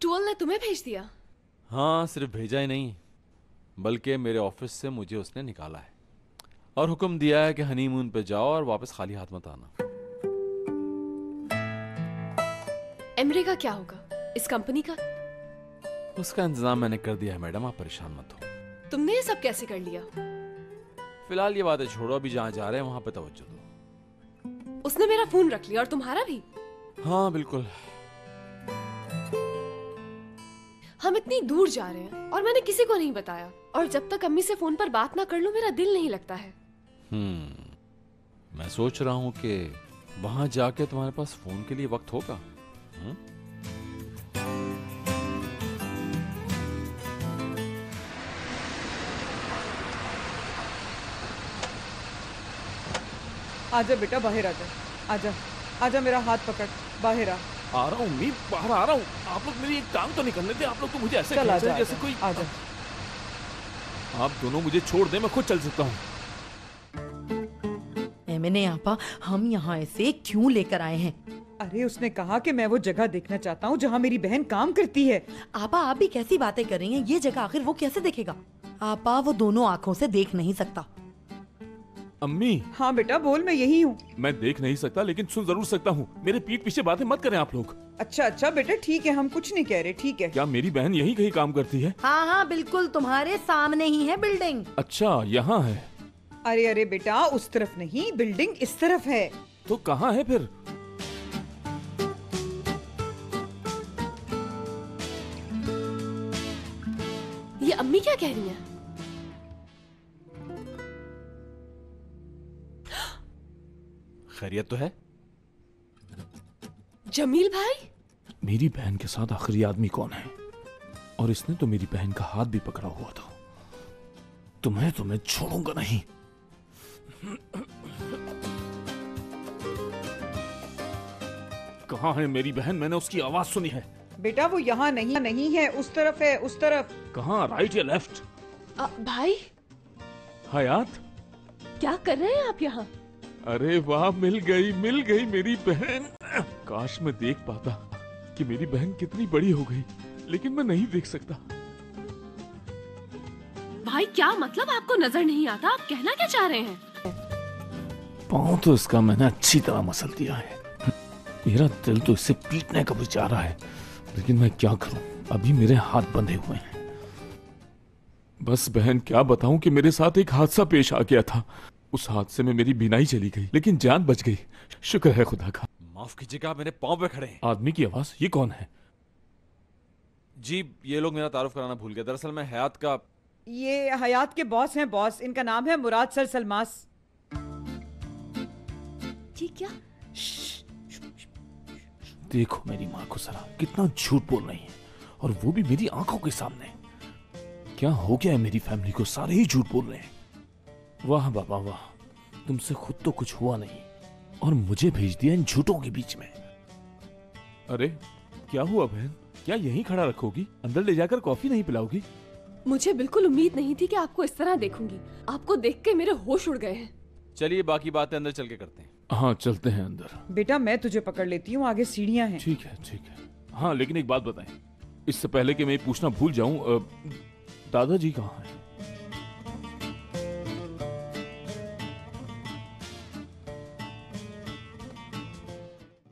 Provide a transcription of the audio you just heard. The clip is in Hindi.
टूअल ने तुम्हें भेज दिया? हाँ, सिर्फ भेजा ही नहीं बल्कि मेरे ऑफिस से मुझे उसने निकाला है और हुक्म दिया है कि हनीमून पे जाओ और वापस खाली हाथ मत आना। एमरे का क्या होगा? इस कंपनी का? उसका इंतजाम मैंने कर दिया है मैडम, आप परेशान मत हो। तुमने ये सब कैसे कर लिया? फिलहाल ये बातें छोड़ो, अभी जहाँ जा रहे हैं वहां पे तवज्जो दो। उसने मेरा फोन रख लिया और तुम्हारा भी? हाँ बिल्कुल। हम इतनी दूर जा रहे हैं और मैंने किसी को नहीं बताया, और जब तक अम्मी से फोन पर बात ना कर लूं मेरा दिल नहीं लगता है। मैं सोच रहा हूँ कि वहां जाके तुम्हारे पास फोन के लिए वक्त होगा। आजा बेटा, बाहर आजा। आजा आजा, मेरा हाथ पकड़, बाहर आ। आ रहा हूँ मैं, बाहर आ रहा हूँ। आप लोग मेरी एक काम तो नहीं करने थे, आप लोग तो मुझे ऐसे चल आजा, जैसे कोई। आजा। आप दोनों मुझे छोड़ दें, मैं खुद चल सकता हूँ। मैंने आपा, हम यहाँ ऐसे क्यों लेकर आए हैं? अरे उसने कहा कि मैं वो जगह देखना चाहता हूँ जहाँ मेरी बहन काम करती है। आपा आप भी कैसी बातें कर रही हैं? ये जगह आखिर वो कैसे देखेगा? आपा वो दोनों आँखों से देख नहीं सकता। अम्मी। हाँ बेटा बोल, मैं यही हूँ। मैं देख नहीं सकता लेकिन सुन जरूर सकता हूँ। मेरे पीठ पीछे बातें मत करें आप लोग। अच्छा अच्छा बेटा, ठीक है, हम कुछ नहीं कह रहे, ठीक है। क्या मेरी बहन यहीं कहीं काम करती है? हाँ हाँ बिल्कुल, तुम्हारे सामने ही है बिल्डिंग। अच्छा, यहाँ है। अरे अरे बेटा, उस तरफ नहीं, बिल्डिंग इस तरफ है। तो कहाँ है फिर? ये अम्मी क्या कह रही हैं? खैरियत तो है? जमील भाई? मेरी बहन के साथ आखिरी आदमी कौन है? और इसने तो मेरी बहन का हाथ भी पकड़ा हुआ था। तुम्हें तो मैं छोड़ूंगा नहीं। कहाँ है मेरी बहन? मैंने उसकी आवाज सुनी है। बेटा वो यहाँ नहीं है, उस तरफ है, उस तरफ। कहाँ, राइट या लेफ्ट? भाई हयात, क्या कर रहे हैं आप यहाँ? अरे वाह, मिल गई मेरी बहन। काश मैं देख पाता कि मेरी बहन कितनी बड़ी हो गई, लेकिन मैं नहीं देख सकता। भाई क्या मतलब, आपको नजर नहीं आता? आप कहना क्या चाह रहे हैं? पाँव तो इसका मैंने अच्छी तरह मसल दिया है। मेरा दिल तो इसे पीटने का भी चाह रहा है, लेकिन मैं क्या करूं, अभी मेरे हाथ बंधे हुए हैं। बस बहन, क्या बताऊं कि मेरे साथ एक हादसा पेश आ गया था। उस हादसे में मेरी बीनाई चली गई, लेकिन जान बच गई। शुक्र है खुदा का। माफ कीजिएगा, मेरे पाँव पे खड़े हैं। आदमी की आवाज, ये कौन है? जी, ये लोग मेरा तारुफ कराना भूल गए। दरअसल मैं हयात का। ये हयात के बॉस हैं, बॉस। इनका नाम है मुराद सर सलमास। जी क्या? देखो मेरी माँ को जरा, कितना झूठ बोल रही है, और वो भी मेरी आंखों के सामने। क्या हो गया है मेरी फैमिली को? सारे ही झूठ बोल रहे हैं। वाह बाबा वाह, तुमसे खुद तो कुछ हुआ नहीं और मुझे भेज दिया इन झूठों के बीच में। अरे क्या हुआ बहन? क्या यहीं खड़ा रखोगी? अंदर ले जाकर कॉफी नहीं पिलाओगी? मुझे बिल्कुल उम्मीद नहीं थी कि आपको इस तरह देखूंगी। आपको देख के मेरे होश उड़ गए हैं। चलिए बाकी बातें अंदर चल के करते हैं। हाँ चलते हैं अंदर। बेटा मैं तुझे पकड़ लेती हूँ, आगे सीढ़ियाँ हैं। ठीक है ठीक है। हाँ लेकिन एक बात बताएं, इससे पहले कि मैं पूछना भूल जाऊं, दादाजी कहाँ हैं?